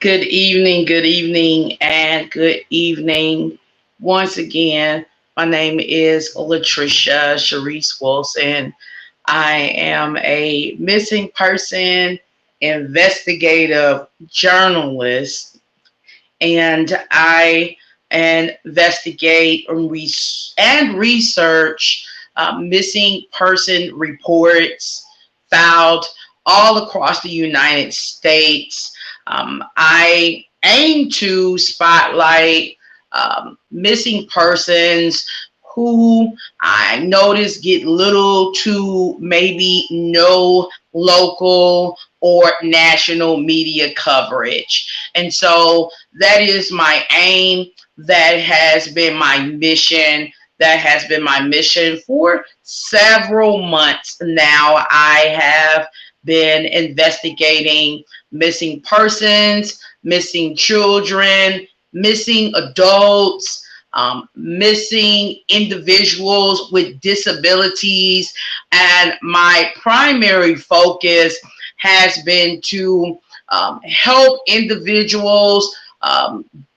Good evening, and good evening. Once again, my name is Latricia Sharice Wilson. I am a missing person investigative journalist, and I investigate and research missing person reports filed all across the United States. I aim to spotlight missing persons who I notice get little to maybe no local or national media coverage. And so that is my aim. That has been my mission. That has been my mission for several months now. I have been investigating missing persons, missing children, missing adults, missing individuals with disabilities. And my primary focus has been to help individuals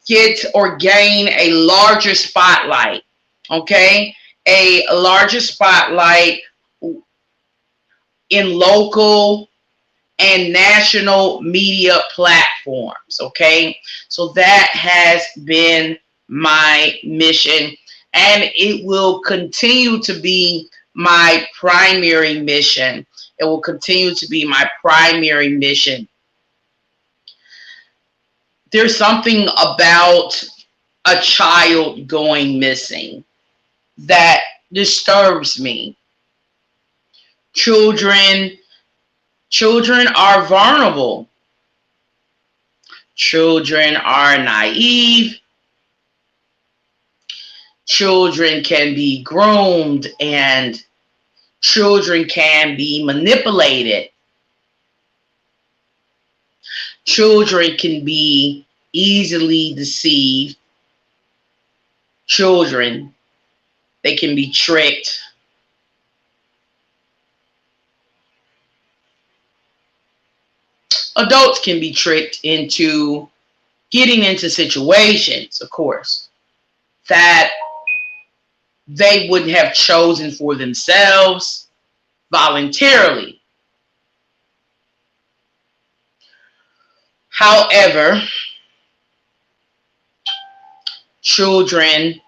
get or gain a larger spotlight, okay? A larger spotlight in local and national media platforms, okay? So that has been my mission, and it will continue to be my primary mission. It will continue to be my primary mission. There's something about a child going missing that disturbs me. Children are vulnerable. Children are naive. Children can be groomed, and children can be manipulated. Children can be easily deceived. Children, they can be tricked. Adults can be tricked into getting into situations, of course, that they wouldn't have chosen for themselves voluntarily. However, children,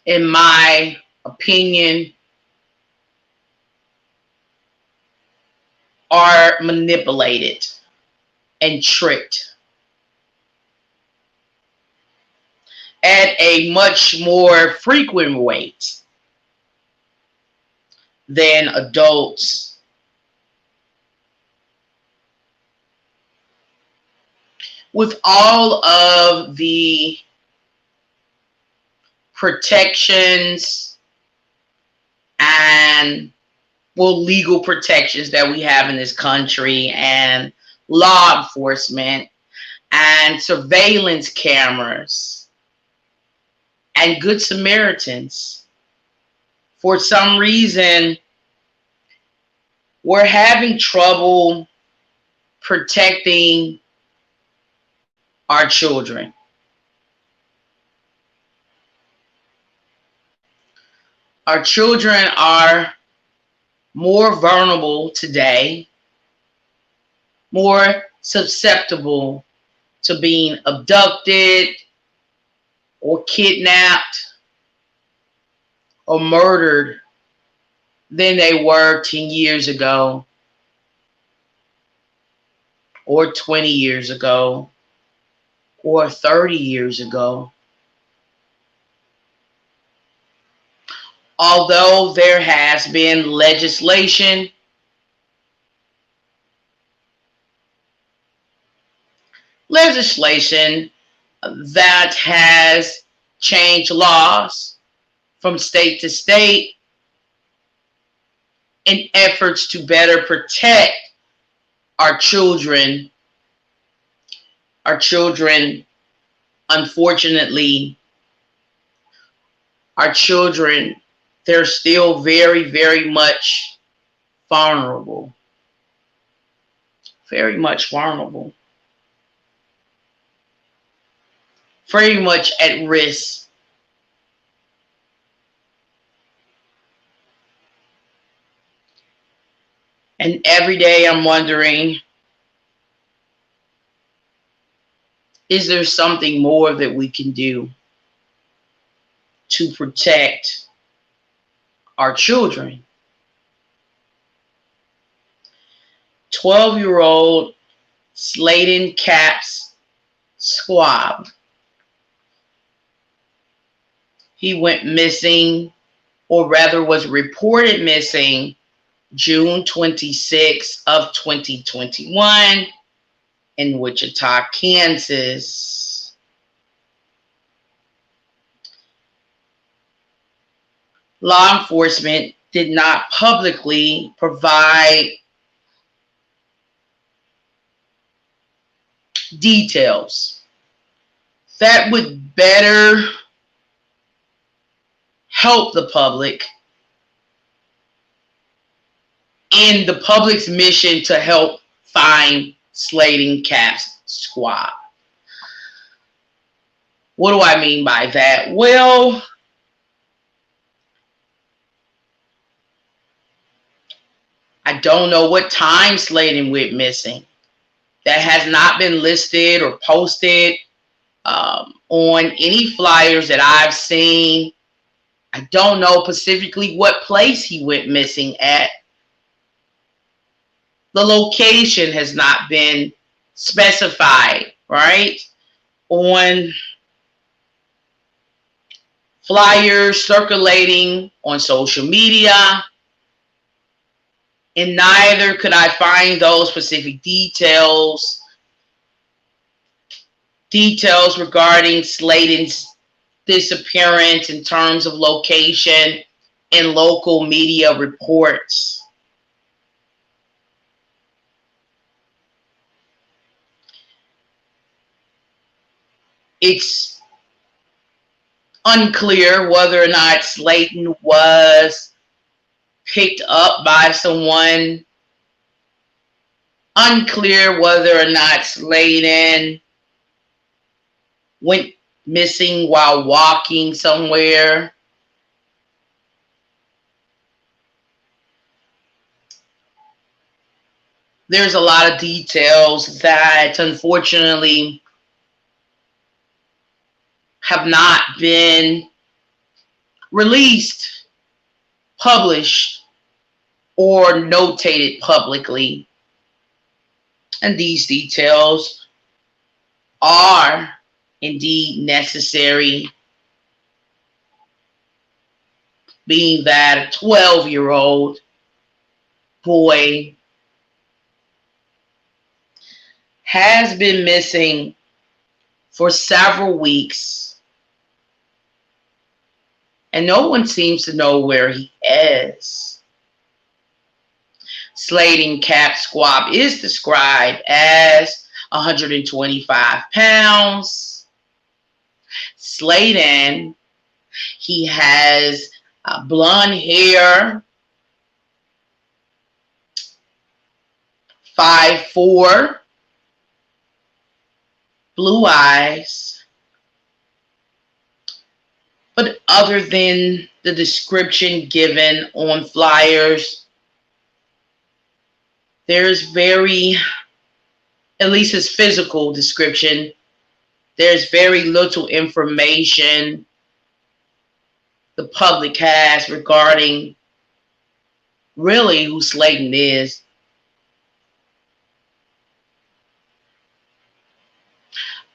in my opinion, are manipulated and tricked at a much more frequent rate than adults. With all of the protections and legal protections that we have in this country, and law enforcement and surveillance cameras and good Samaritans, for some reason, we're having trouble protecting our children. Our children are more vulnerable today, more susceptible to being abducted or kidnapped or murdered than they were 10 years ago or 20 years ago or 30 years ago. Although there has been legislation that has changed laws from state to state in efforts to better protect our children. Our children, unfortunately, they're still very, very much vulnerable. Very much vulnerable. pretty much at risk. And every day I'm wondering, is there something more that we can do to protect our children? 12-year-old Sladen Capps-Schwab. He went missing, or rather was reported missing, June 26 of 2021 in Wichita, Kansas. Law enforcement did not publicly provide details that would better help the public in the public's mission to help find Sladen Capps-Schwab. What do I mean by that? Well, I don't know what time Sladen went missing. That has not been listed or posted on any flyers that I've seen. I don't know specifically what place he went missing at. The location has not been specified, right? On flyers circulating on social media. And neither could I find those specific details regarding Sladen's disappearance in terms of location in local media reports. It's unclear whether or not Sladen was picked up by someone. Unclear whether or not Sladen went missing while walking somewhere. There's a lot of details that unfortunately have not been released, published, or notated publicly. And these details are indeed necessary, being that a 12-year-old boy has been missing for several weeks, and no one seems to know where he is. Sladen Capps-Schwab is described as 125 pounds. Sladen, he has blonde hair, 5'4", blue eyes. But other than the description given on flyers, there's at least his physical description, there's very little information the public has regarding really who Sladen is.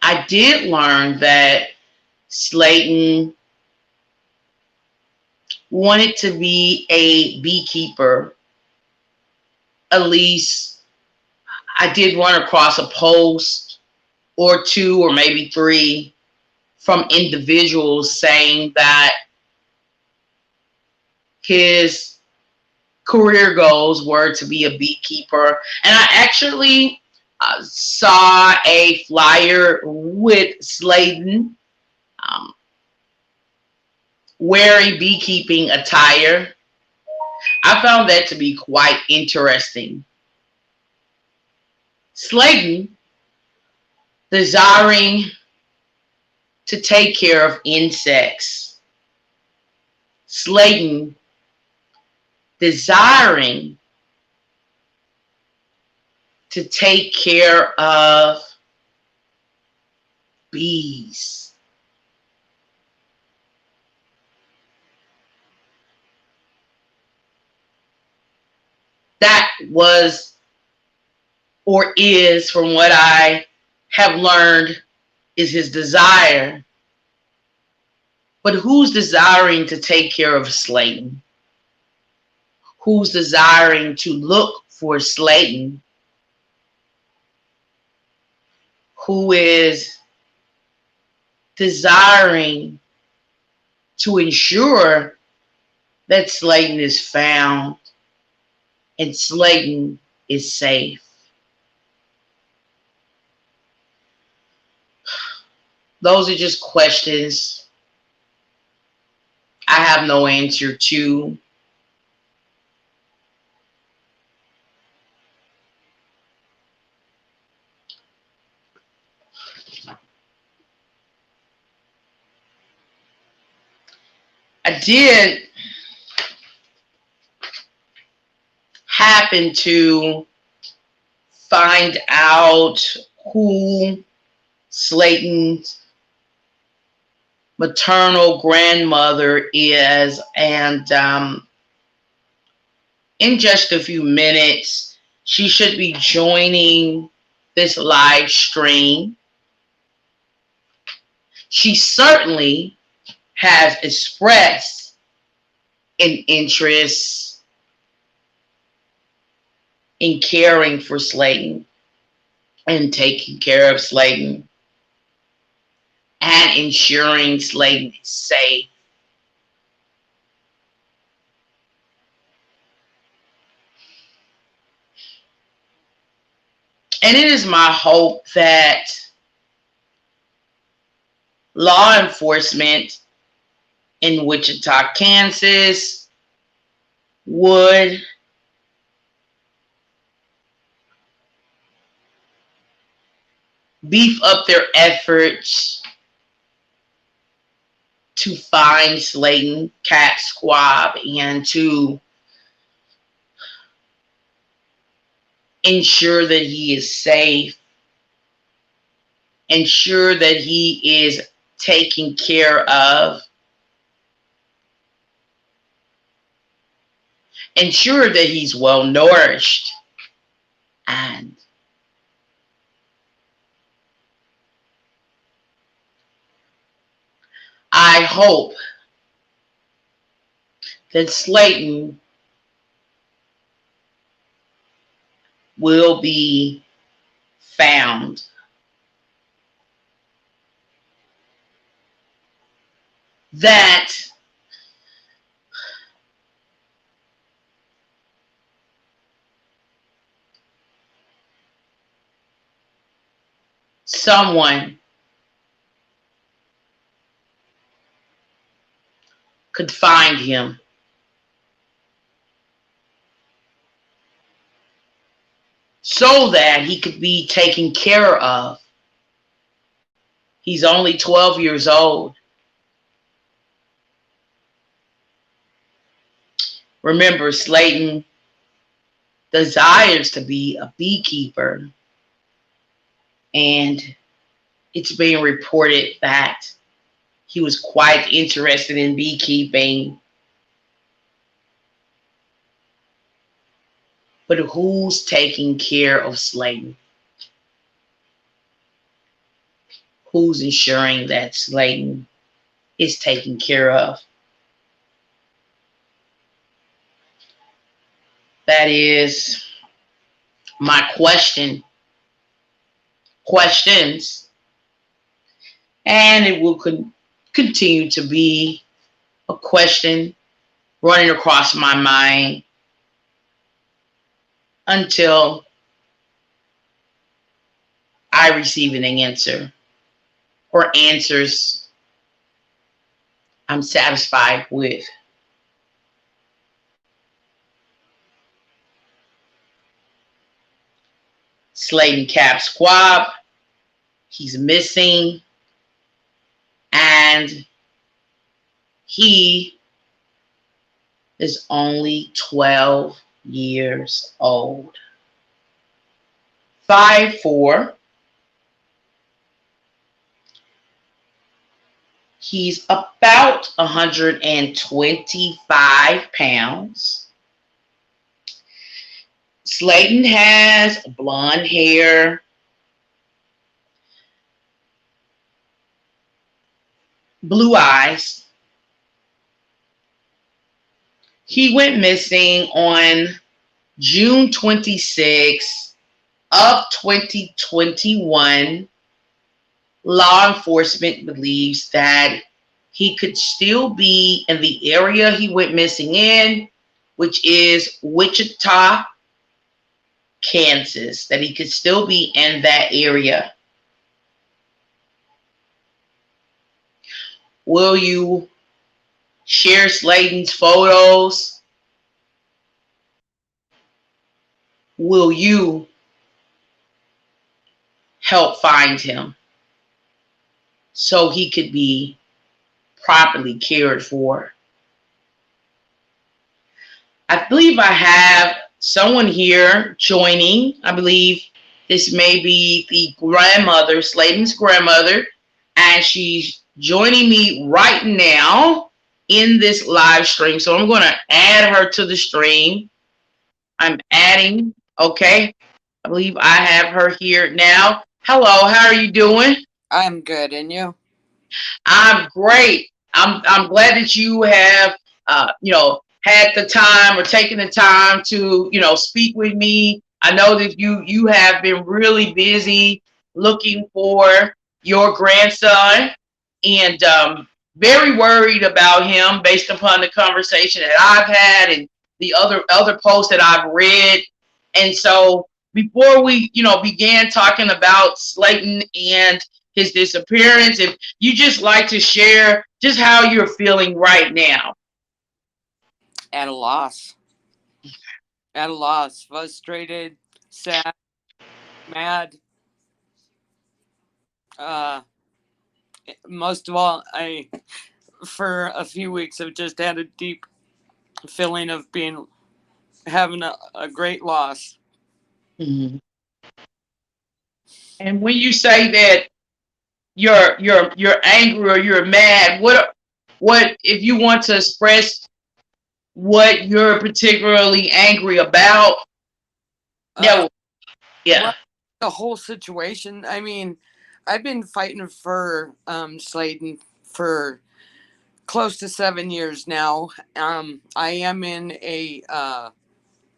I did learn that Sladen wanted to be a beekeeper. At least I did run across a post or two or maybe three from individuals saying that his career goals were to be a beekeeper. And I actually saw a flyer with Sladen wearing beekeeping attire. I found that to be quite interesting. Sladen desiring to take care of insects. Sladen desiring to take care of bees. That was or is, from what I have learned, is his desire. But who's desiring to take care of Sladen? Who's desiring to look for Sladen? Who is desiring to ensure that Sladen is found and Sladen is safe? Those are just questions I have no answer to. I did happen to find out who Sladen's maternal grandmother is, and in just a few minutes she should be joining this live stream. She certainly has expressed an interest in caring for Sladen and taking care of Sladen and ensuring Sladen is safe. And it is my hope that law enforcement in Wichita, Kansas would beef up their efforts to find Sladen Capps-Schwab and to ensure that he is safe, ensure that he is taken care of, ensure that he's well nourished, and I hope that Sladen will be found. That someone could find him so that he could be taken care of. He's only 12 years old. Remember, Sladen desires to be a beekeeper, and it's being reported that he was quite interested in beekeeping. But who's taking care of Sladen? Who's ensuring that Sladen is taken care of? That is my questions, and it will continue to be a question running across my mind until I receive an answer, or answers I'm satisfied with. Sladen Capps-Schwab, he's missing. and he is only 12 years old. 5'4". He's about 125 pounds. Sladen has blonde hair, blue eyes. He went missing on June 26th of 2021. Law enforcement believes that he could still be in the area he went missing in, which is Wichita, Kansas, that he could still be in that area. Will you share Sladen's photos? Will you help find him so he could be properly cared for? I believe I have someone here joining. I believe this may be the grandmother, Sladen's grandmother, and she's joining me right now in this live stream. So I'm going to add her to the stream. I'm adding, okay. I believe I have her here now. Hello, how are you doing? I'm good, and you? I'm great. I'm glad that you have had the time or taken the time to speak with me. I know that you have been really busy looking for your grandson, and very worried about him based upon the conversation that I've had and the other posts that I've read. And so before we began talking about Sladen and his disappearance, if you just like to share just how you're feeling right now. At a loss. At a loss. Frustrated, sad, mad. Most of all, for a few weeks, have just had a deep feeling of having a great loss. Mm-hmm. And when you say that you're angry or you're mad, what if you want to express what you're particularly angry about? Yeah. Well, the whole situation. I mean, I've been fighting for Sladen for close to 7 years now. I am in a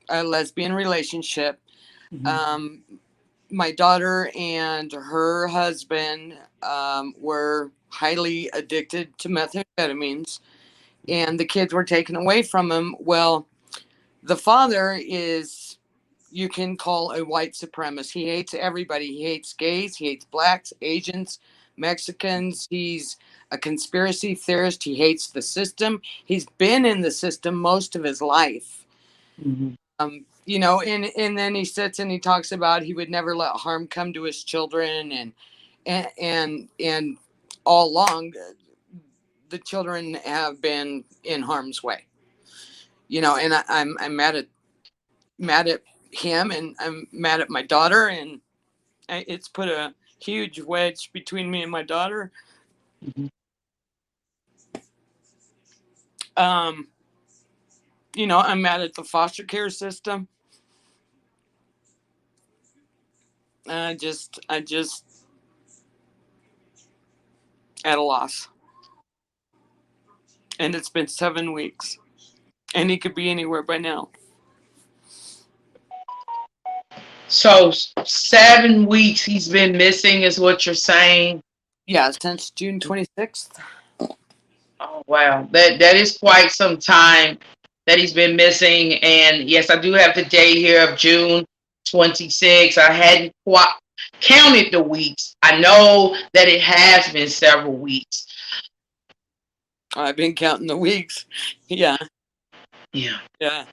lesbian relationship. Mm-hmm. My daughter and her husband were highly addicted to methamphetamines, and the kids were taken away from him. Well, the father is, you can call a white supremacist. He hates everybody. He hates gays. He hates blacks, Asians, Mexicans. He's a conspiracy theorist. He hates the system. He's been in the system most of his life. Mm-hmm. And then he sits and he talks about he would never let harm come to his children, and all along the children have been in harm's way. And I'm mad at him, and I'm mad at my daughter, and it's put a huge wedge between me and my daughter. Mm-hmm. I'm mad at the foster care system. I just at a loss. And it's been 7 weeks. And he could be anywhere by now. So 7 weeks he's been missing is what you're saying? Yeah, since June 26th. Oh wow, that is quite some time that he's been missing. And yes, I do have the date here of June 26th. I hadn't quite counted the weeks. I know that it has been several weeks. I've been counting the weeks. Yeah. Yeah. Yeah.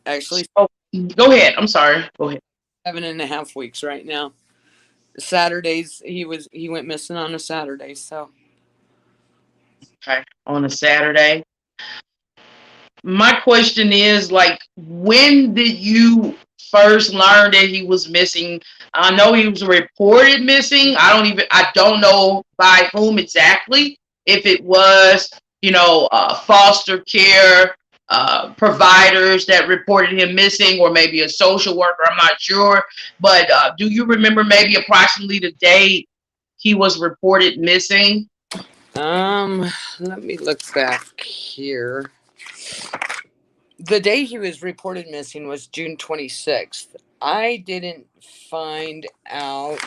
Actually, go ahead. I'm sorry. Go ahead. 7.5 weeks right now. Saturdays he went missing on a Saturday, so Okay. On a Saturday. My question is, like, when did you first learn that he was missing? I know he was reported missing. I don't know by whom exactly. If it was, foster care providers that reported him missing, or maybe a social worker. I'm not sure. But do you remember maybe approximately the date he was reported missing? Um, Let me look back here. The day he was reported missing was June 26th. I didn't find out.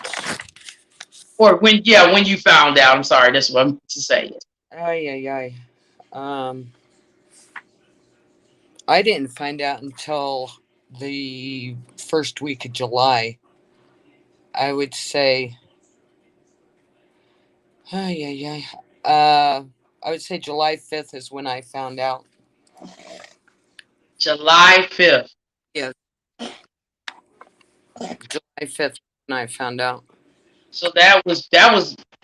Or when you found out? I'm sorry, that's what I'm to say. Ay, ay, ay. Um, I didn't find out until the first week of July. I would say, ay, ay, ay. I would say July 5th is when I found out. July 5th. Yeah, July 5th when I found out. So that was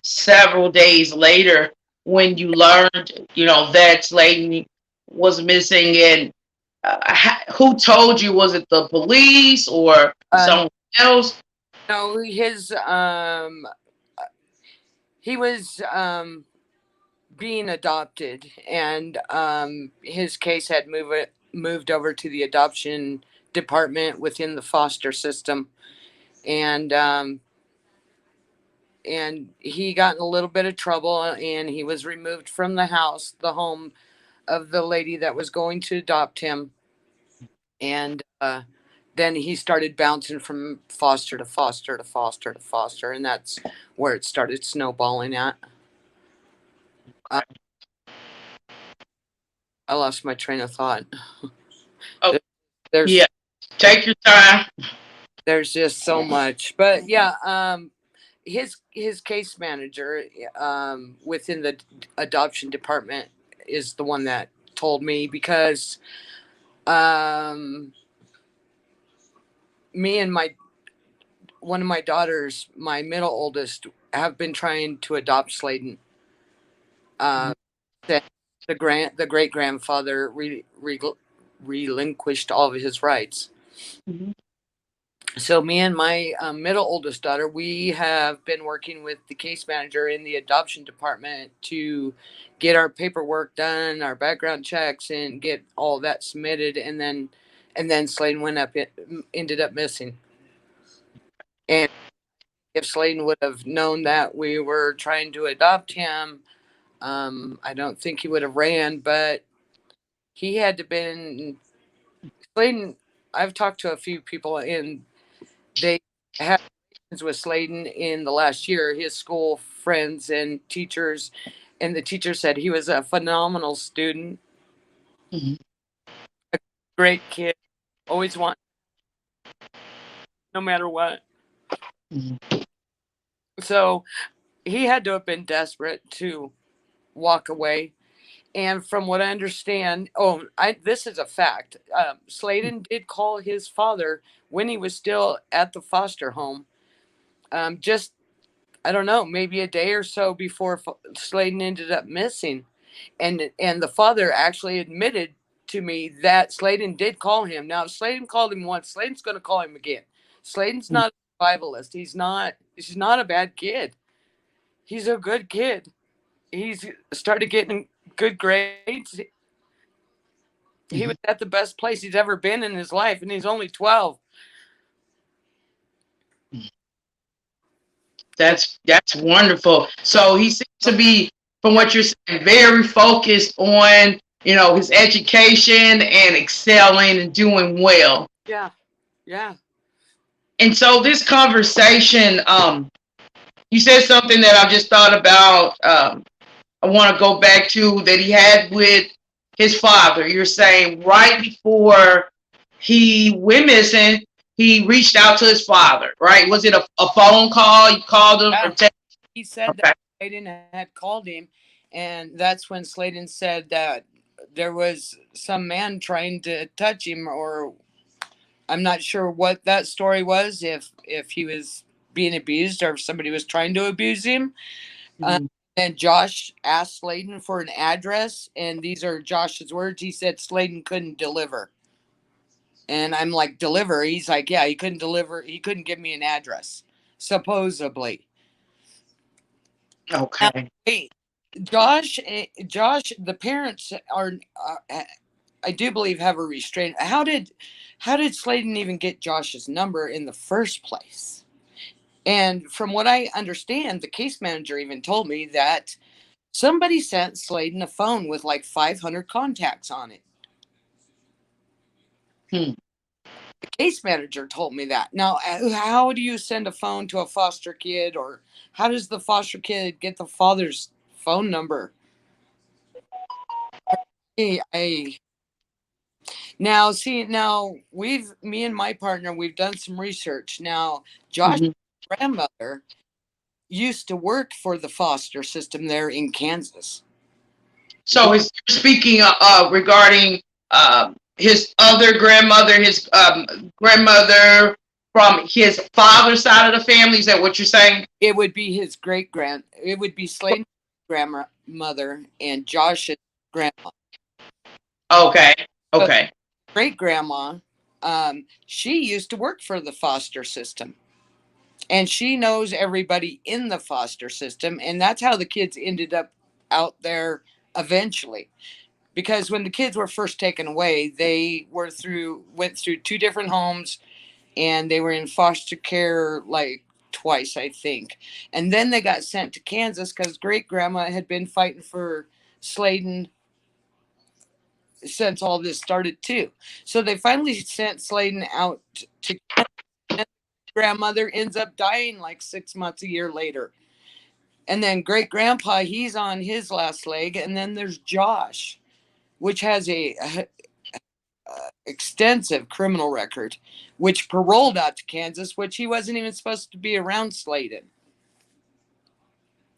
several days later when you learned, that Sladen was missing. And who told you? Was it the police or Uh, someone else? no, he was being adopted, and his case had moved over to the adoption department within the foster system, and he got in a little bit of trouble, and he was removed from the home of the lady that was going to adopt him, and then he started bouncing from foster to foster to foster to foster, and that's where it started snowballing at. uh, I lost my train of thought. Oh, there's yeah. Take your time. there's just so much, but yeah, his case manager within the adoption department is the one that told me, because um me and my one of my daughters, my middle oldest, have been trying to adopt Sladen, uh since the great grandfather relinquished all of his rights. Mhm. So me and my middle oldest daughter, we have been working with the case manager in the adoption department to get our paperwork done, our background checks, and get all that submitted. And then Sladen ended up missing. And if Sladen would have known that we were trying to adopt him, I don't think he would have ran. But he had to been Sladen. I've talked to a few people, and they had with Sladen in the last year, his school friends and teachers, and the teacher said he was a phenomenal student, Mhm. great kid, always want, no matter what. Mhm. So he had to have been desperate to walk away. And from what I understand, this is a fact. Sladen did call his father when he was still at the foster home. Just I don't know, maybe a day or so before Sladen ended up missing. And the father actually admitted to me that Sladen did call him. Now, if Sladen called him once, Sladen's going to call him again. Sladen's not a survivalist. He's not a bad kid. He's a good kid. He's started getting good grades. He was Mhm. at the best place he's ever been in his life, and he's only 12. That's wonderful. So he seems to be, from Yeah, what you're saying, very focused on, his education and excelling and doing well. yeah, yeah. And so this conversation, you said something that I just thought about. I want to go back to that he had with his father. You're saying right before he went missing, he reached out to his father, right? Was it a phone call? You called him or Yeah. text? He said that Okay. Sladen had called him, and that's when Sladen said that there was some man trying to touch him, or I'm not sure what that story was, if he was being abused or if somebody was trying to abuse him. Uh, Mhm. And Josh asked Sladen for an address, and these are Josh's words. He said Sladen couldn't deliver. And I'm like, deliver? He's like, yeah, he couldn't deliver. He couldn't give me an address, supposedly. Now, Okay. wait, Josh, the parents are, I do believe, have a restraint. How did Sladen even get Josh's number in the first place? And from what I understand, the case manager even told me that somebody sent Sladen a phone with like 500 contacts on it. Hmm. The case manager told me that. Now, how do you send a phone to a foster kid, or how does the foster kid get the father's phone number? I now see now me and my partner, we've done some research. Now, Josh's Mhm. grandmother used to work for the foster system there in Kansas. So is speaking regarding his other grandmother, his grandmother from his father's side of the family. Is that what you're saying? It would be it would be Sladen's grandmother and Josh's grandma. Okay. So Okay. great grandma, she used to work for the foster system. And she knows everybody in the foster system. And that's how the kids ended up out there eventually. Because when the kids were first taken away, they went through two different homes, and they were in foster care like twice, I think. And then they got sent to Kansas because great grandma had been fighting for Sladen since all this started too. So they finally sent Sladen out to Kansas, and grandmother ends up dying like 6 months, a year later. And then great grandpa, he's on his last leg. And then there's Josh, which has a extensive criminal record, which paroled out to Kansas, which he wasn't even supposed to be around Sladen.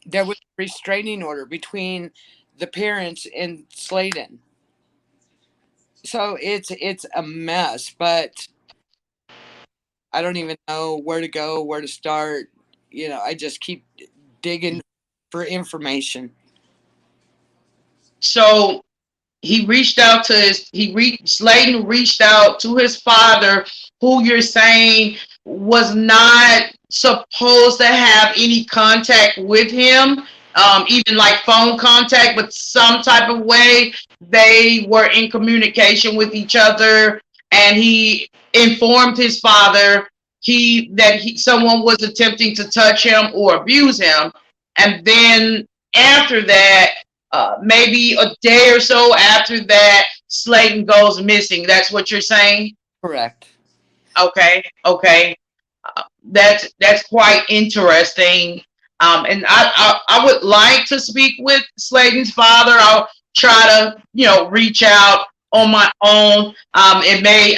There was a restraining order between the parents and Sladen. So it's a mess, but I don't even know where to go, where to start. I just keep digging for information. So Sladen reached out to his father, who you're saying was not supposed to have any contact with him, even like phone contact, but some type of way they were in communication with each other, and he informed his father someone was attempting to touch him or abuse him, and then after that, maybe a day or so after that, Sladen goes missing. That's what you're saying? Correct. Okay, okay. That's quite interesting. And I would like to speak with Sladen's father. I'll try to reach out on my own. It may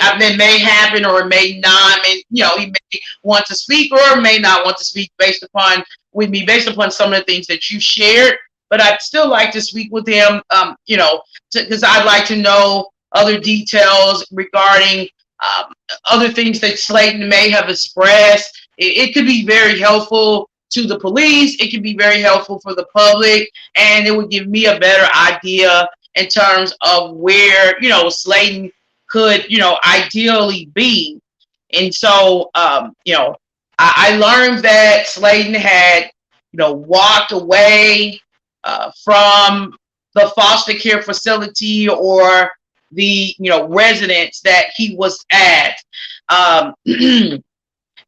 happen or it may not. I mean, he may want to speak or may not want to speak based upon some of the things that you shared. But I'd still like to speak with him. Because I'd like to know other details regarding other things that Sladen may have expressed. It could be very helpful to the police. It can be very helpful for the public, and it would give me a better idea in terms of where Sladen could ideally be. And so I learned that Sladen had walked away from the foster care facility or the residence that he was at.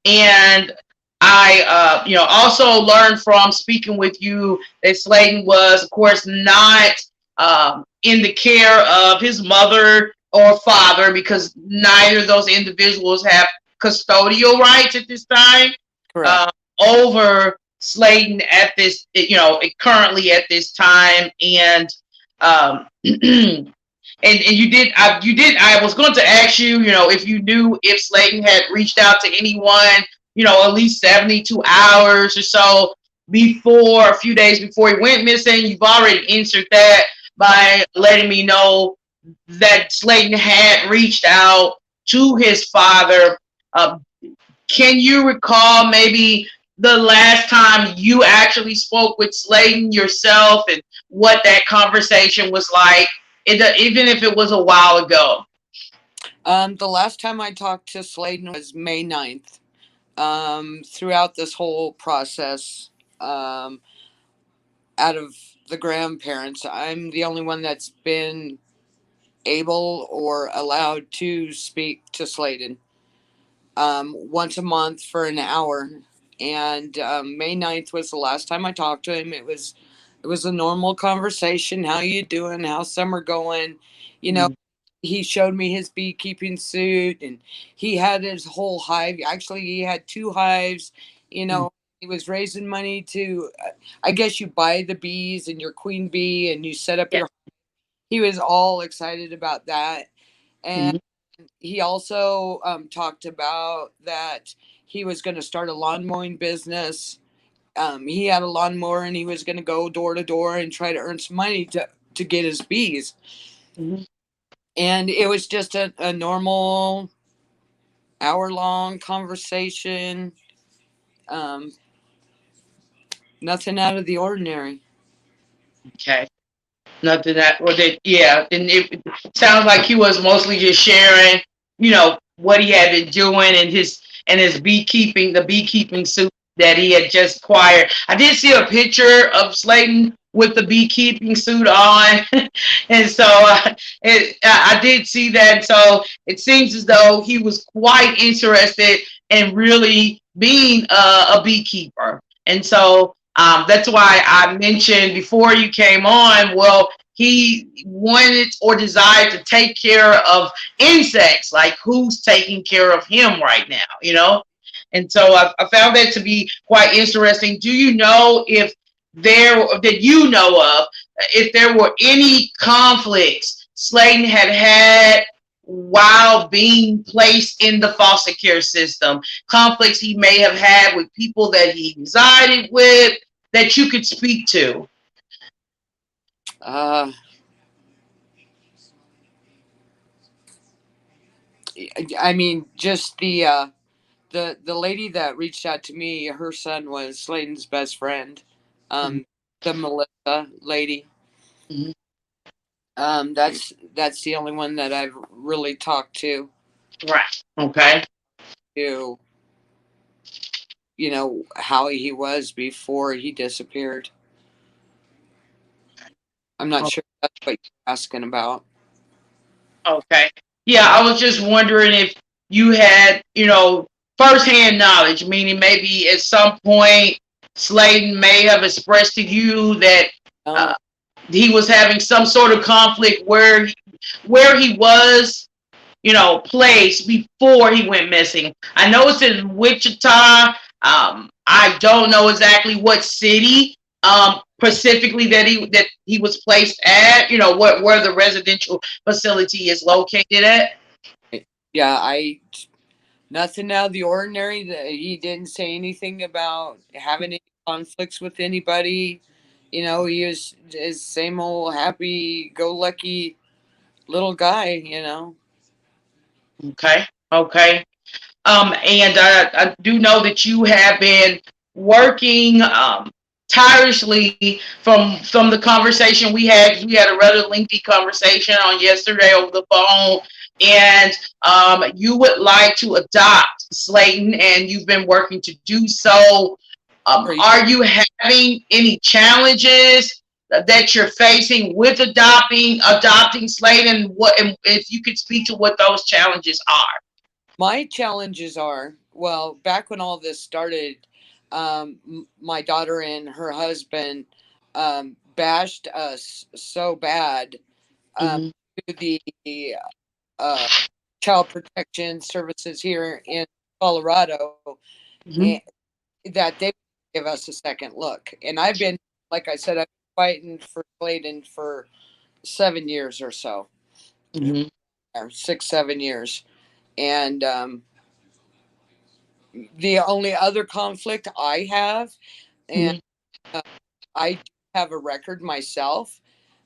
And I also learned from speaking with you that Sladen was, of course, not in the care of his mother or father, because neither of those individuals have custodial rights at this time. Correct. Over Sladen at this, currently at this time. And and I was going to ask you, if you knew if Sladen had reached out to anyone, at least 72 hours or so before, a few days before he went missing. You've already answered that by letting me know that Sladen had reached out to his father. Can you recall maybe the last time you actually spoke with Sladen yourself and what that conversation was like, even if it was a while ago? The last time I talked to Sladen was May 9th. Throughout this whole process, um, out of the grandparents, I'm the only one that's been able or allowed to speak to Sladen once a month for an hour. And May 9th was the last time I talked to him. It was a normal conversation. How you doing? How's summer going? You know, Mm-hmm. he showed me his beekeeping suit, and he had his whole hive. Actually, he had two hives. You know, he was raising money to, I guess you buy the bees and your queen bee and you set up Yeah. your, he was all excited about that. And Mm-hmm. he also talked about that he was going to start a lawn mowing business. He had a lawnmower and he was going to go door to door and try to earn some money to get his bees. Mm-hmm. And it was just a normal hour long conversation. Um, Nothing out of the ordinary. Okay. Nothing that, or that, yeah. And it sounds like he was mostly just sharing, what he had been doing and his beekeeping, the beekeeping suit that he had just acquired. I did see a picture of Sladen with the beekeeping suit on, and so I did see that. So it seems as though he was quite interested in really being a beekeeper, and so that's why I mentioned before you came on. Well, he wanted or desired to take care of insects. Like, who's taking care of him right now? And so I found that to be quite interesting. Do you know if there that you know of if there were any conflicts Sladen had while being placed in the foster care system? Conflicts he may have had with people that he resided with that you could speak to? Uh, I mean, just the lady that reached out to me, her son was Sladen's best friend. Mhm. The Melissa lady. Mhm. That's the only one that I've really talked Right. Okay. to, how he was before he disappeared. I'm not sure if that's what you're asking about. Okay. Yeah, I was just wondering if you had, firsthand knowledge, meaning maybe at some point Sladen may have expressed to you that uh, No, he was having some sort of conflict where he was, placed before he went missing. I know it's in Wichita. I don't know exactly what city specifically that he was placed at. What where the residential facility is located at. yeah, I nothing out of the ordinary. He didn't say anything about having any conflicts with anybody. He was his same old happy-go-lucky little guy. Okay. Okay. And I do know that you have been working tirelessly from the conversation we had. 'Cause we had a rather lengthy conversation on yesterday over the phone, and you would like to adopt Sladen, and you've been working to do so. For Are you having any challenges that you're facing with adopting Sladen? And if you could speak to what those challenges are? My challenges are, well, back when all this started, my daughter and her husband bashed us so bad um, Mm-hmm. to the uh, child protection services here in Colorado, and Mm-hmm. that they give us a second look. And I've been, like I said, I've been fighting for Sladen for 7 years or so, Mm-hmm. or 6, 7 years. And the only other conflict I have, and Mm-hmm. uh, I do have a record myself.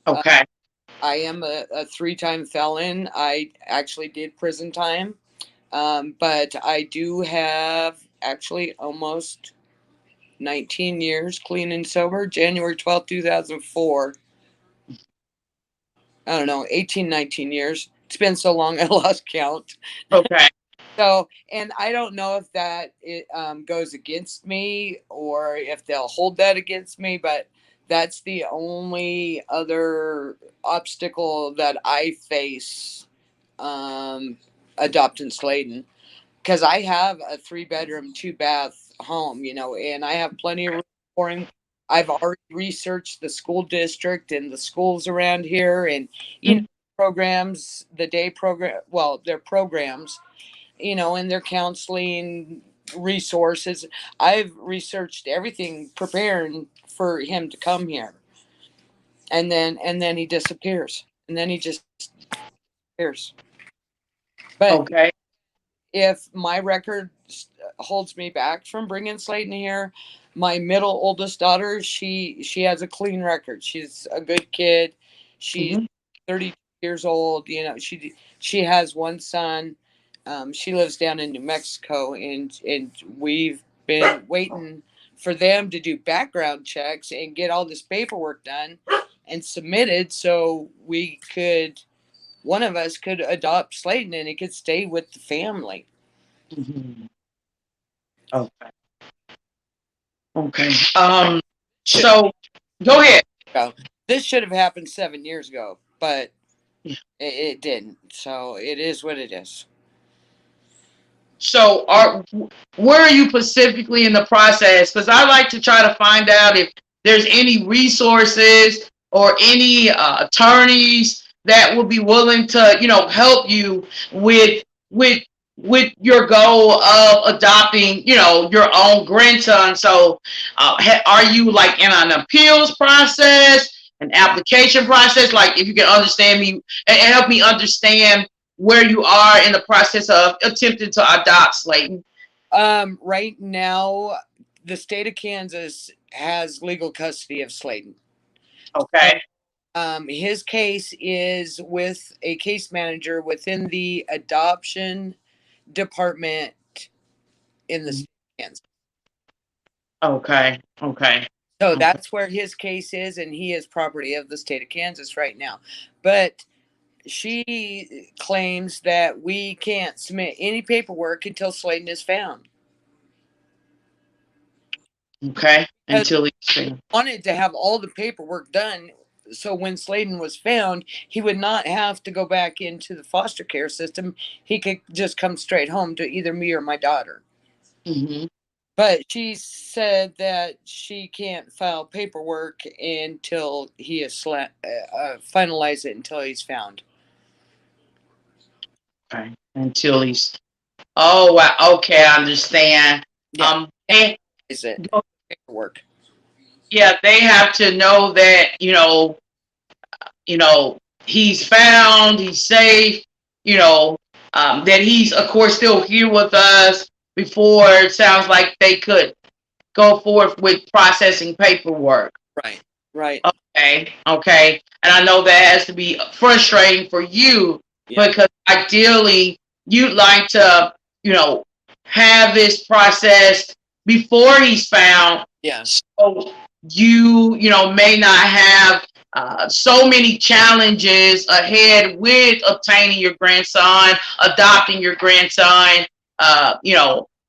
Uh, Okay. I am a three-time felon. I actually did prison time, but I do have actually almost. 19 years clean and sober. January 12th, 2004. I don't know, 18, 19 years. It's been so long I lost count. Okay. So, and I don't know if that goes against me or if they'll hold that against me, but that's the only other obstacle that I face adopting Sladen. Because I have a 3-bedroom, 2-bath home, and I have plenty of room for him. I've already researched the school district and the schools around here, and programs, the day program. Well, their programs, and their counseling resources. I've researched everything, preparing for him to come here, and then he disappears, and then he just disappears. But Okay. if my record holds me back from bringing Sladen here, my middle oldest daughter, she has a clean record. She's a good kid. She's 32 years old. She has one son. She lives down in New Mexico, and we've been waiting for them to do background checks and get all this paperwork done and submitted so one of us could adopt Sladen and he could stay with the family. Okay. Okay. So go ahead. This should have happened 7 years ago, but it didn't. So it is what it is. So where are you specifically in the process? Because I like to try to find out if there's any resources or any attorneys that will be willing to, help you with your goal of adopting, your own grandson. So are you like in an appeals process, an application process? Like, if you can understand me and help me understand where you are in the process of attempting to adopt Sladen. Right now, the state of Kansas has legal custody of Sladen. Okay. His case is with a case manager within the adoption department in the state of Kansas. Okay. Okay. So that's where his case is, and he is property of the state of Kansas right now. But she claims that we can't submit any paperwork until Sladen is found. Okay. Until he's found. Wanted to have all the paperwork done so when Sladen was found, he would not have to go back into the foster care system. He could just come straight home to either me or my daughter. But she said that she can't file paperwork until he is finalize it until he's found. Okay. Until he's. Oh wow. Okay, I understand. Yeah. Is it paperwork? Yeah, they have to know that he's found, he's safe. That he's of course still here with us before it sounds like they could go forth with processing paperwork. Right. Okay. And I know that has to be frustrating for you because ideally you'd like to, have this process before he's found. So you may not have so many challenges ahead with obtaining your grandson, adopting your grandson,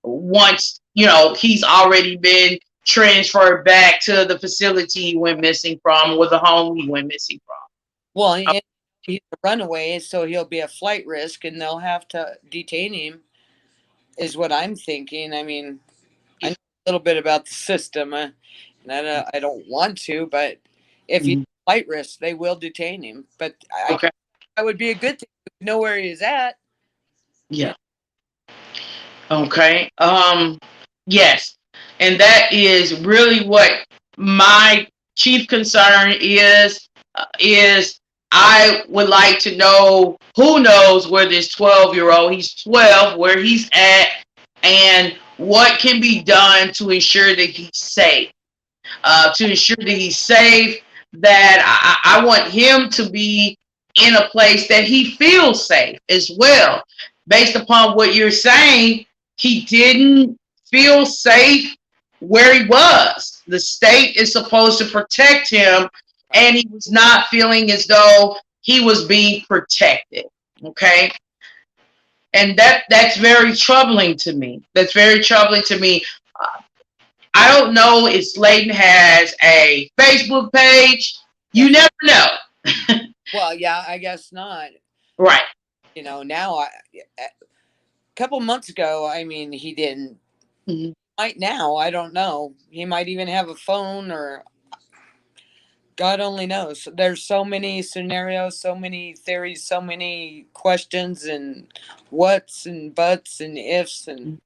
once, he's already been transferred back to the facility he went missing from or the home he went missing from. Well, he's a runaway, so he'll be a flight risk and they'll have to detain him, is what I'm thinking. I mean, I know a little bit about the system, and I don't want to, but if he's a flight risk, they will detain him. But that would be a good thing to know where he's at. Yeah. Okay. Yes. And that is really what my chief concern is I would like to know who knows where this 12-year-old, he's 12, where he's at, and what can be done to ensure that he's safe. That I want him to be in a place that he feels safe as well. Based upon what you're saying, he didn't feel safe where he was. The state is supposed to protect him, and he was not feeling as though he was being protected. Okay. And that's very troubling to me. That's very troubling to me. I don't know if Sladen has a Facebook page. You never know. Well, yeah, I guess not. Right. Now a couple months ago, I mean, he didn't. Mm-hmm. Right now, I don't know. He might even have a phone, or God only knows. There's so many scenarios, so many theories, so many questions, and whats and buts and ifs and.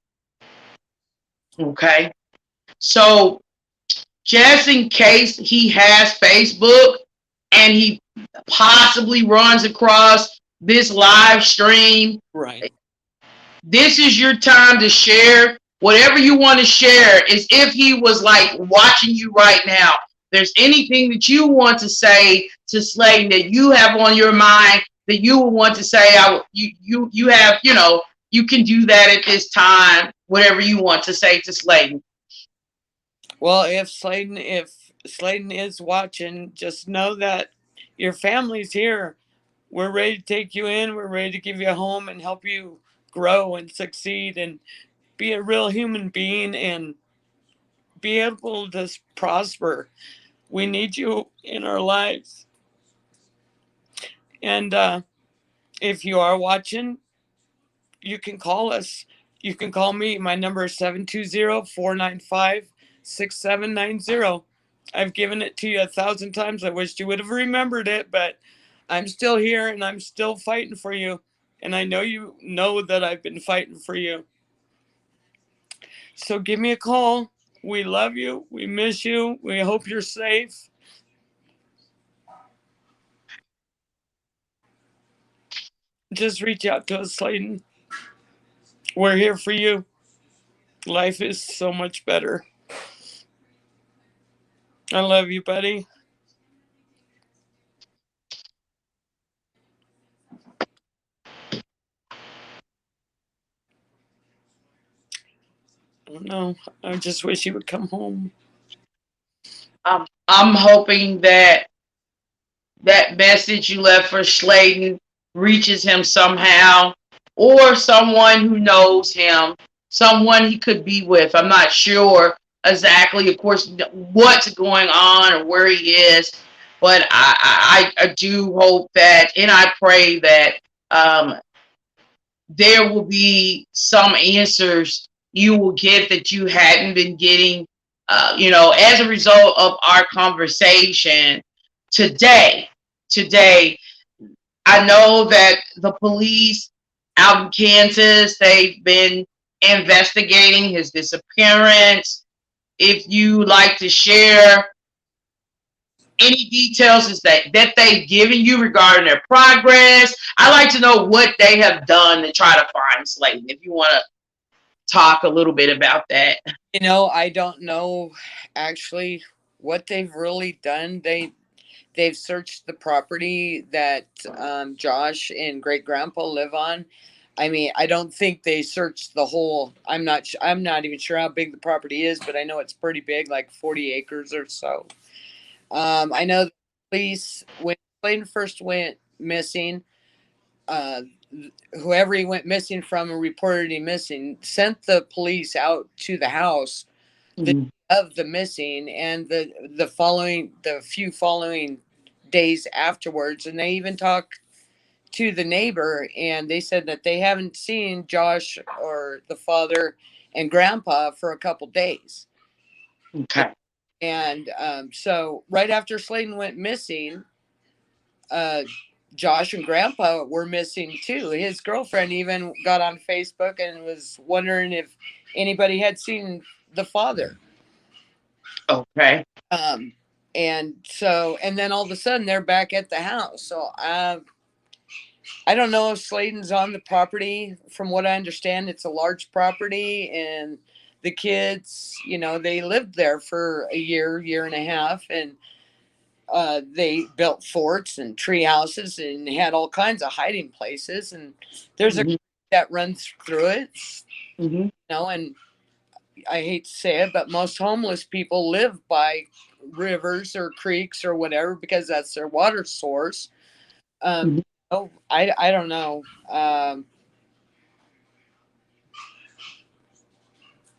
Okay. So just in case he has Facebook and he possibly runs across this live stream, Right. this is your time to share whatever you want to share. As if he was like watching you right now. There's anything that you want to say to Sladen that you have on your mind that you want to say, you have, you can do that at this time, whatever you want to say to Sladen. Well, if Sladen is watching, just know that your family's here. We're ready to take you in. We're ready to give you a home and help you grow and succeed and be a real human being and be able to prosper. We need you in our lives. And if you are watching, you can call us. You can call me. My number is 720-495-6790. I've given it to you 1,000 times. I wish you would have remembered it, but I'm still here and I'm still fighting for you. And I know you know that I've been fighting for you. So give me a call. We love you. We miss you. We hope you're safe. Just reach out to us, Sladen. We're here for you. Life is so much better. I love you, buddy. I don't know. I just wish he would come home. I'm hoping that that message you left for Sladen reaches him somehow, or someone who knows him, someone he could be with. I'm not sure exactly, of course, what's going on or where he is, but I do hope that, and I pray that there will be some answers you will get that you hadn't been getting, as a result of our conversation today. Today, I know that the police out in Kansas, they've been investigating his disappearance. If you like to share any details is that they've given you regarding their progress, I'd like to know what they have done to try to find Sladen. If you want to talk a little bit about that. I don't know actually what they've really done. They've searched the property that Josh and great grandpa live on. I mean, I don't think they searched the whole. I'm not even sure how big the property is, but I know it's pretty big, like 40 acres or so. I know the police, when Sladen first went missing, uh, whoever he went missing from and reported him missing sent the police out to the house the Mhm. of the missing and the few following days afterwards, and they even talked to the neighbor, and they said that they haven't seen Josh or the father and grandpa for a couple days. Okay. And so right after Sladen went missing, uh, Josh and grandpa were missing too. His girlfriend even got on Facebook and was wondering if anybody had seen the father. Okay. Um, and then all of a sudden they're back at the house. So I don't know if Sladen's on the property. From what I understand, it's a large property, and the kids, they lived there for a year and a half, and they built forts and tree houses and had all kinds of hiding places. And there's a Mhm. that runs through it, Mhm. and I hate to say it, but most homeless people live by rivers or creeks or whatever because that's their water source. Mhm. Oh, I don't know.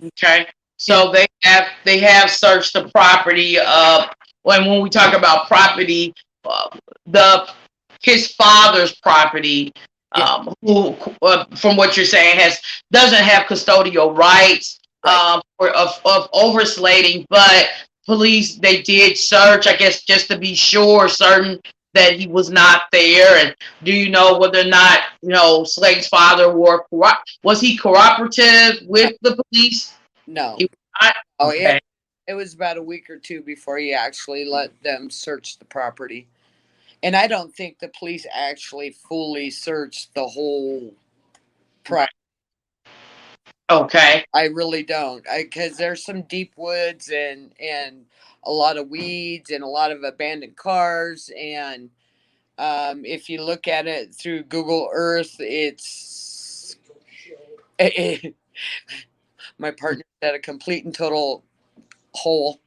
Okay. Yeah, So they have searched the property of when we talk about property, the his father's property, yeah, who from what you're saying doesn't have custodial rights right. of overslating, but police they did search, I guess, just to be certain that he was not there. And do you know whether or not Slade's father was he cooperative No, with the police? no. He was not. Oh, Okay. it was about a week or two before he actually let them search the property. And I don't think the police actually fully searched the whole property. Okay. I really don't. Because there's some deep woods and a lot of weeds and a lot of abandoned cars. And if you look at it through Google Earth, my partner said a complete and total hole.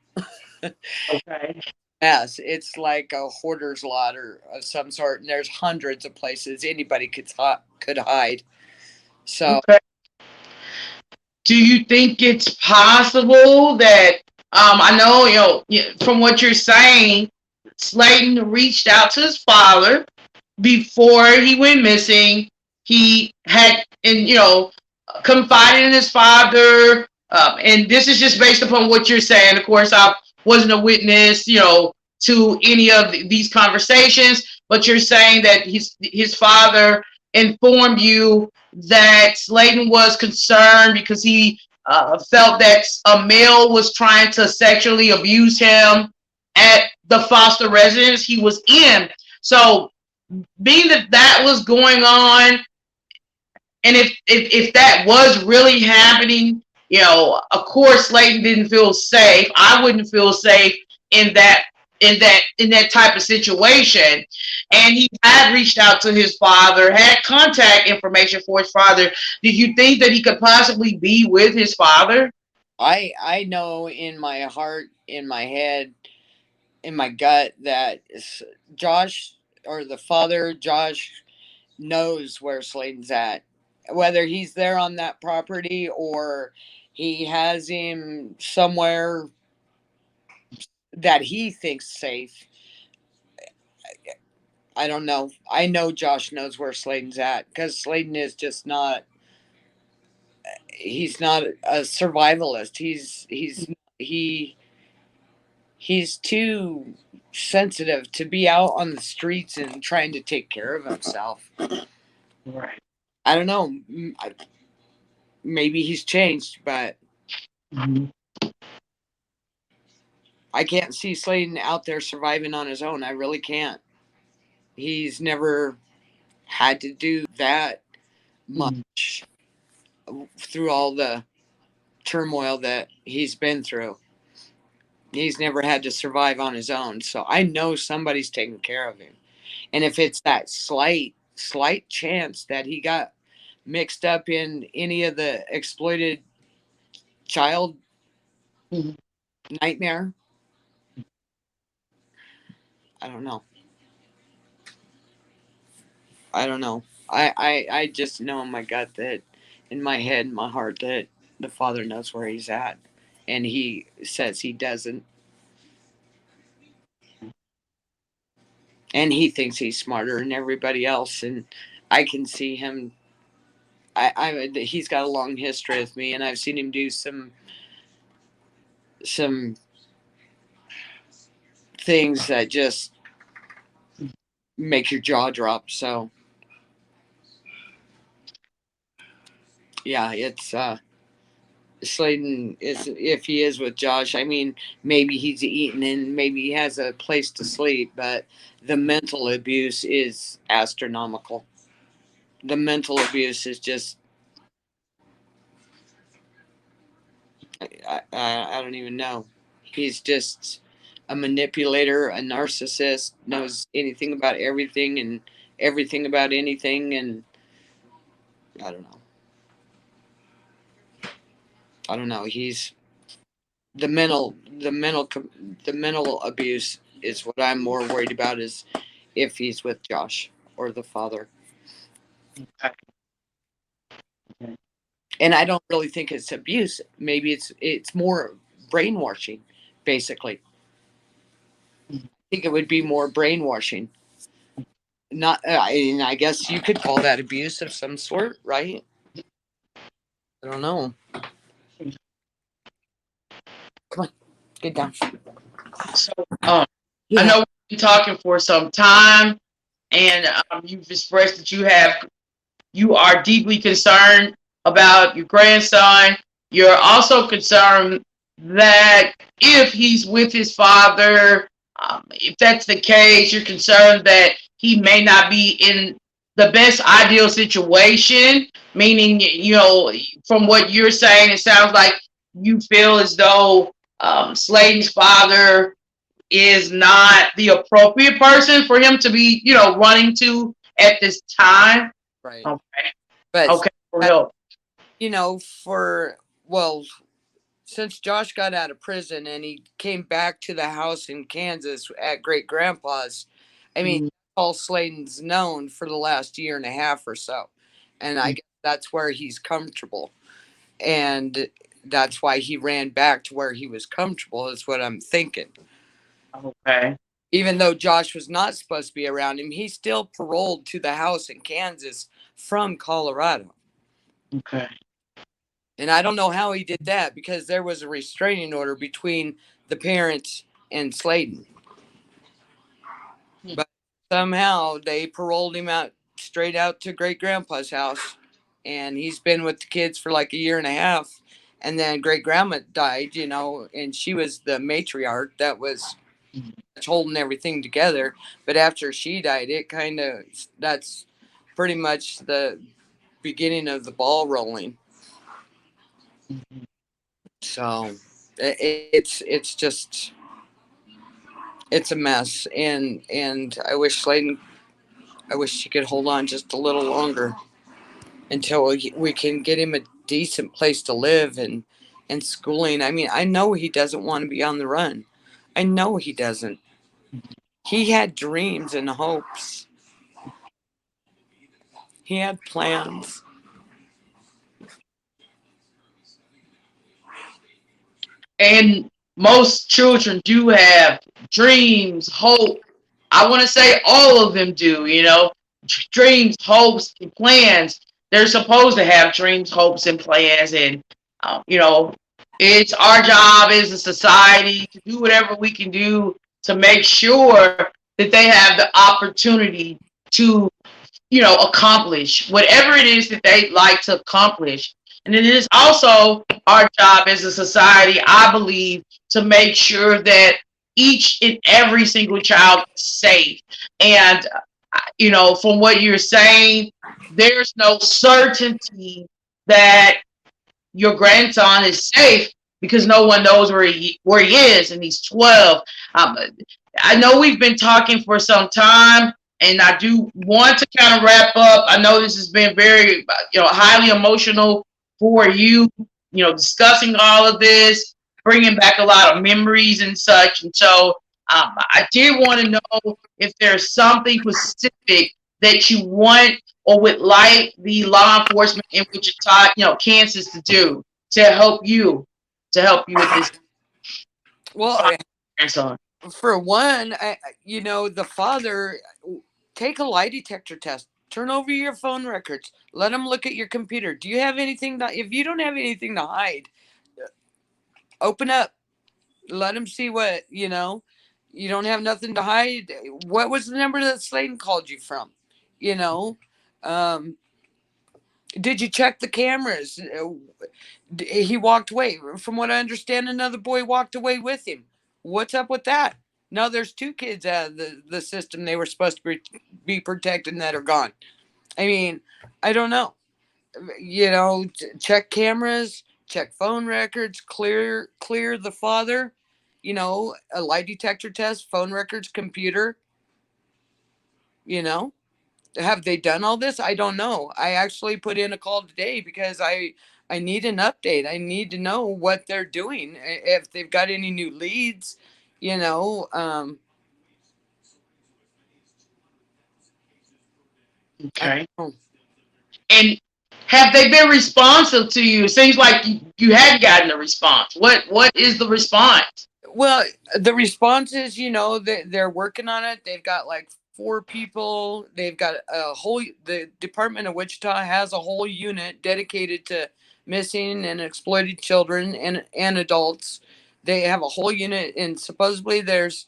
Okay. Mess. It's like a hoarder's lot or of some sort, and there's hundreds of places anybody could hide. So Okay. Do you think it's possible that I know from what you're saying, Slayton reached out to his father before he went missing. He had and confided in his father, and this is just based upon what you're saying. Of course, I wasn't a witness, to any of these conversations, but you're saying that his father informed you that Sladen was concerned because he felt that a male was trying to sexually abuse him at the foster residence he was in. So, being that was going on, and if that was really happening, of course Slayton didn't feel safe. I wouldn't feel safe in that type of situation. And he had reached out to his father, had contact information for his father. Did you think that he could possibly be with his father? I know in my heart, in my head, in my gut that Josh or the father Josh knows where Sladen's at, whether he's there on that property or he has him somewhere that he thinks safe. I don't know. I know Josh knows where Sladen's at because Sladen is just not. He's not a survivalist. He he's too sensitive to be out on the streets and trying to take care of himself. Right. I don't know. Maybe he's changed, but Mm-hmm. I can't see Sladen out there surviving on his own. I really can't. He's never had to do that much through all the turmoil that he's been through. He's never had to survive on his own. So I know somebody's taking care of him. And if it's that slight chance that he got mixed up in any of the exploited child Mm-hmm. nightmare, I don't know. I don't know. I just know in my gut that, in my head, in my heart, that the father knows where he's at. And he says he doesn't. And he thinks he's smarter than everybody else. And I can see him. He's got a long history with me, and I've seen him do some things that just make your jaw drop. So yeah, it's Sladen is, if he is with Josh, I mean, maybe he's eating and maybe he has a place to sleep, but the mental abuse is astronomical. The mental abuse is just, I don't even know. He's just a manipulator, a narcissist, knows anything about everything and everything about anything, and I don't know. I don't know. He's the mental, the mental abuse is what I'm more worried about. Is if he's with Josh or the father. Okay. And I don't really think it's abuse. Maybe it's more brainwashing, basically. I think it would be more brainwashing. Not, and I guess you could call that abuse of some sort, right? I don't know. Come on, get down. So, I Yeah. know we've been talking for some time, and you've expressed that you are deeply concerned about your grandson. You're also concerned that if he's with his father, if that's the case, you're concerned that he may not be in the best ideal situation. Meaning, from what you're saying, it sounds like you feel as though Sladen's father is not the appropriate person for him to be, running to at this time. Right. Okay. But Okay. For real. for well, since Josh got out of prison and he came back to the house in Kansas at great grandpa's, I mean, Mhm. Paul Sladen's known for the last year and a half or so. And I guess that's where he's comfortable. And that's why he ran back to where he was comfortable, is what I'm thinking. Okay. Even though Josh was not supposed to be around him, he still paroled to the house in Kansas from Colorado. Okay. And I don't know how he did that because there was a restraining order between the parents and Sladen. But somehow they paroled him out straight out to great grandpa's house. And he's been with the kids for like a year and a half. And then great grandma died, and she was the matriarch that was holding everything together. But after she died, that's pretty much the beginning of the ball rolling. So it's just it's a mess, and I wish she could hold on just a little longer until we can get him a decent place to live and schooling. I mean, I know he doesn't want to be on the run. I know he doesn't. He had dreams and hopes. He had plans. And most children do have dreams, hope. I want to say all of them do, dreams, hopes, and plans. They're supposed to have dreams, hopes, and plans. And, it's our job as a society to do whatever we can do to make sure that they have the opportunity to, accomplish whatever it is that they like to accomplish. And it is also our job as a society, I believe, to make sure that each and every single child is safe. And, from what you're saying, there's no certainty that your grandson is safe because no one knows where he is, and he's 12. Um, I know we've been talking for some time, and I do want to kind of wrap up. I know this has been very, highly emotional for you, discussing all of this, bringing back a lot of memories and such. And so I did want to know if there's something specific that you want or would like the law enforcement in Wichita, Kansas to do to help you with this Well, grandson. for one, the father, take a lie detector test. Turn over your phone records. Let them look at your computer. Do you have anything if you don't have anything to hide, open up. Let them see what, you don't have nothing to hide. What was the number that Sladen called you from? You know, um, did you check the cameras? He walked away. From what I understand, another boy walked away with him. What's up with that? No, there's two kids out of the system they were supposed to be protected that are gone. I mean, I don't know. Check cameras, check phone records, clear the father. A lie detector test, phone records, computer. You know, have they done all this? I don't know. I actually put in a call today because I need an update. I need to know what they're doing. If they've got any new leads, you know, I Okay. don't know. And have they been responsive to you? It seems like you hadn't gotten a response. What is the response? Well, the response is, you know, they're working on it. They've got like 4 people. They've got a whole, the Department of Wichita has a whole unit dedicated to missing and exploited children and adults. They have a whole unit, and supposedly there's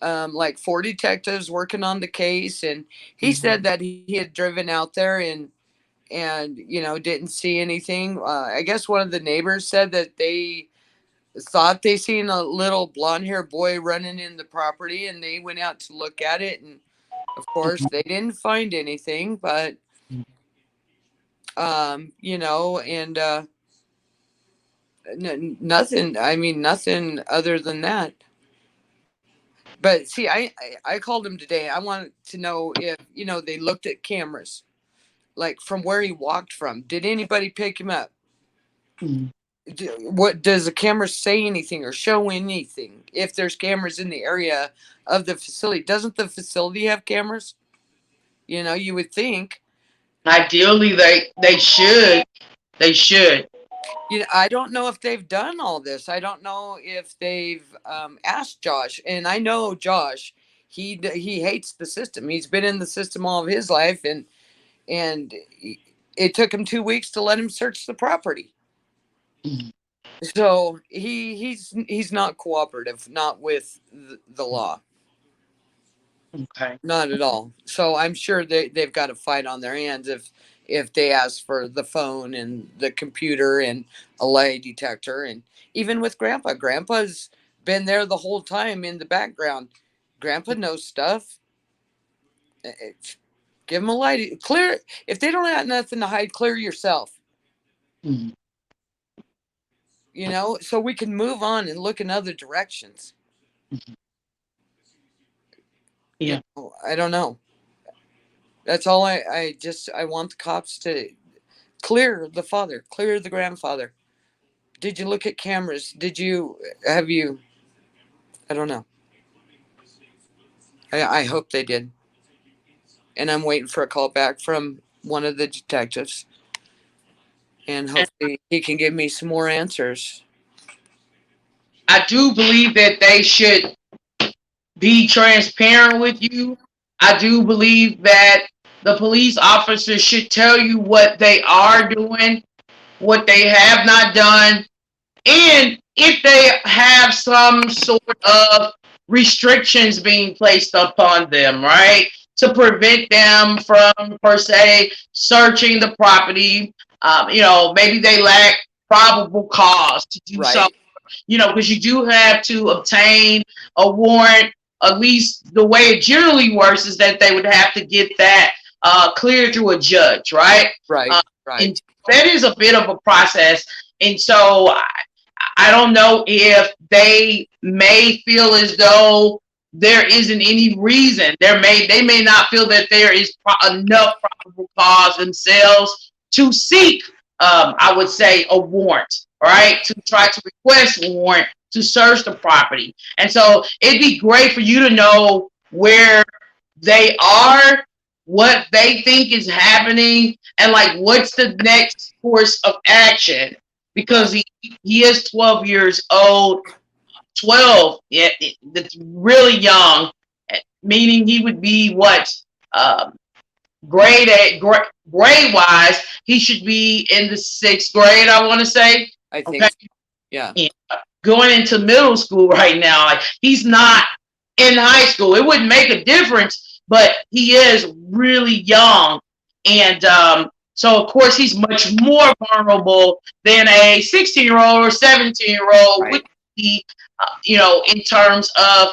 like 4 detectives working on the case. And he said that he had driven out there and you know, didn't see anything. I guess one of the neighbors said that they thought they seen a little blonde haired boy running in the property, and they went out to look at it, and of course they didn't find anything. But you know, and nothing, I mean, nothing other than that. But see, I called him today. I wanted to know if, you know, they looked at cameras, like from where he walked from. Did anybody pick him up? What does the camera say anything or show anything? If there's cameras in the area of the facility, doesn't the facility have cameras? You know, you would think. Ideally, they should. They should. You know, I don't know if they've done all this. I don't know if they've asked Josh. And I know Josh, he hates the system. He's been in the system all of his life, and it took him 2 weeks to let him search the property. So he's not cooperative, not with the law, Okay. not at all. So I'm sure they've got a fight on their hands if they ask for the phone and the computer and a lie detector. And even with Grandpa's been there the whole time in the background. Grandpa knows stuff. Give him a light, clear. If they don't have nothing to hide, clear yourself. You know, so we can move on and look in other directions. Yeah. You know, I don't know. That's all I want the cops to clear the father, clear the grandfather. Did you look at cameras? Have you, I don't know. I hope they did. And I'm waiting for a call back from one of the detectives. And And hopefully he can give me some more answers. I do believe that they should be transparent with you. I do believe that the police officers should tell you what they are doing, what they have not done, and if they have some sort of restrictions being placed upon them, right? To prevent them from, per se, searching the property. You know, maybe they lack probable cause to do so, Right. you know, because you do have to obtain a warrant. At least the way it generally works is that they would have to get that cleared through a judge, right? Right. And Right. that is a bit of a process. And so I don't know if they may feel as though there isn't any reason. They may not feel that there is enough probable cause themselves to seek, I would say, a warrant, right? To try to request a warrant to search the property. And so it'd be great for you to know where they are, what they think is happening, and like what's the next course of action, because he is 12 years old. 12, yeah, that's really young, meaning he would be what, grade wise, he should be in the 6th grade, I want to say. I think Okay. so. Yeah. Yeah. Going into middle school right now, like he's not in high school. It wouldn't make a difference, but he is really young. And so, of course, he's much more vulnerable than a 16-year-old or 17-year-old would Right. be, you know, in terms of,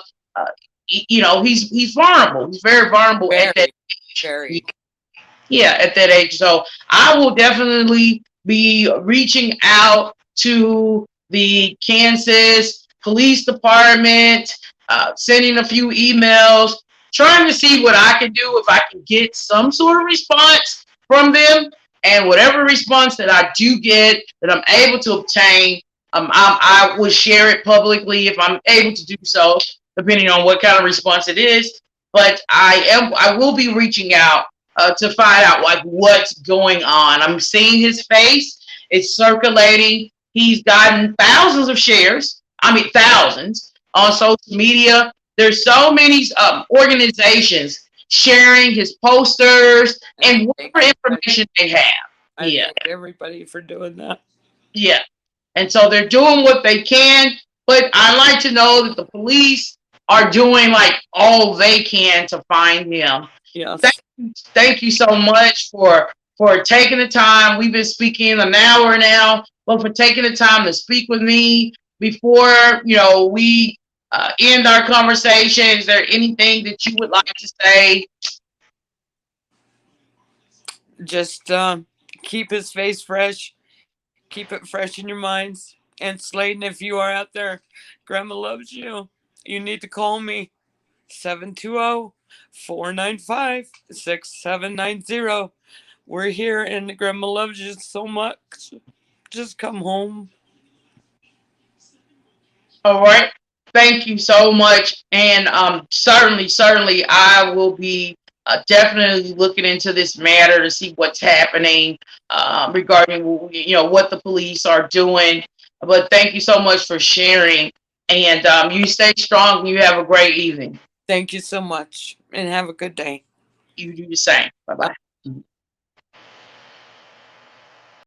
you know, he's vulnerable. He's very vulnerable at that Very, age. very. Yeah, at that age. So I will definitely be reaching out to the Kansas Police Department, sending a few emails, trying to see what I can do, if I can get some sort of response from them. And whatever response that I do get, that I'm able to obtain, I will share it publicly if I'm able to do so, depending on what kind of response it is. But I will be reaching out to find out like what's going on. I'm seeing his face. It's circulating. He's gotten thousands of shares. I mean, thousands on social media. There's so many organizations sharing his posters and whatever information they have. I thank everybody for doing that. Yeah. And so they're doing what they can, but I like to know that the police are doing like all they can to find him. Yes. Thank you so much for taking the time. We've been speaking an hour now, but for taking the time to speak with me before, we end our conversation. Is there anything that you would like to say? Just keep his face fresh. Keep it fresh in your minds. And Sladen, if you are out there, Grandma loves you. You need to call me. 720-495-6790. We're here and Grandma loves you so much. Just come home. All right. Thank you so much. And certainly, I will be definitely looking into this matter to see what's happening regarding, what the police are doing. But thank you so much for sharing. And you stay strong. You have a great evening. Thank you so much. And have a good day. You do the same. Bye-bye.